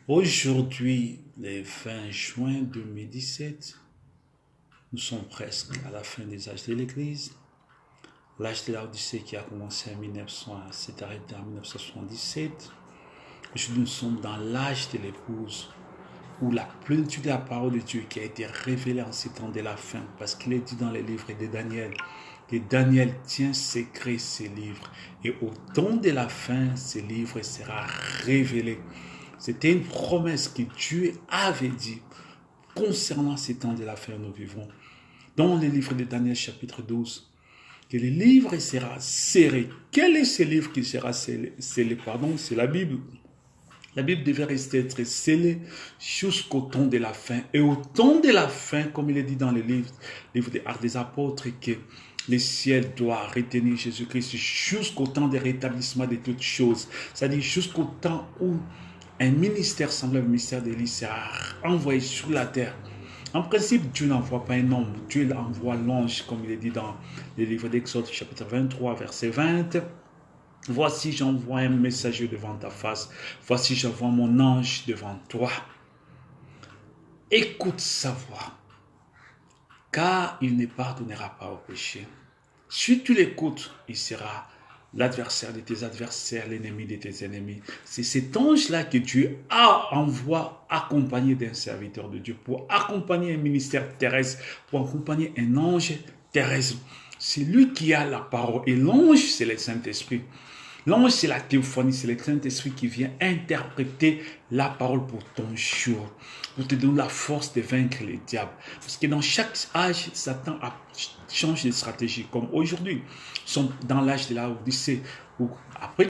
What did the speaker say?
Aujourd'hui, le 20 juin 2017, nous sommes presque à la fin des âges de l'Église. L'âge de la Odyssée qui a commencé en 1900 s'est arrêté en 1977. Aujourd'hui, nous sommes dans l'âge de l'épouse, où la plénitude de la parole de Dieu qui a été révélée en ces temps de la fin, parce qu'il est dit dans les livres de Daniel, que Daniel tient secret ces livres, et au temps de la fin, ces livres sera révélé. C'était une promesse que Dieu avait dit concernant ces temps de la fin où nous vivons. Dans le livre de Daniel chapitre 12, que le livre sera scellé. Quel est ce livre qui sera scellé? C'est la Bible. La Bible devait rester être scellée jusqu'au temps de la fin. Et au temps de la fin, comme il est dit dans le livre des Actes des Apôtres, que le ciel doit retenir Jésus-Christ jusqu'au temps de rétablissement de toutes choses. C'est-à-dire jusqu'au temps où un ministère semblable au ministère d'Élie sera envoyé sur la terre. En principe, Dieu n'envoie pas un homme, Dieu envoie l'ange, comme il est dit dans le livre d'Exode, chapitre 23, verset 20. Voici, j'envoie un messager devant ta face. Voici, j'envoie mon ange devant toi. Écoute sa voix, car il ne pardonnera pas au péché. Si tu l'écoutes, il sera l'adversaire de tes adversaires, l'ennemi de tes ennemis. C'est cet ange-là que Dieu envoie accompagné d'un serviteur de Dieu, pour accompagner un ministère terrestre, pour accompagner un ange terrestre. C'est lui qui a la parole. Et l'ange, c'est le Saint-Esprit. L'ange, c'est la théophanie, c'est le Saint-Esprit qui vient interpréter la parole pour ton jour, pour te donner la force de vaincre les diables. Parce que dans chaque âge, Satan change de stratégie. Comme aujourd'hui, nous sommes dans l'âge de la Odyssée, où après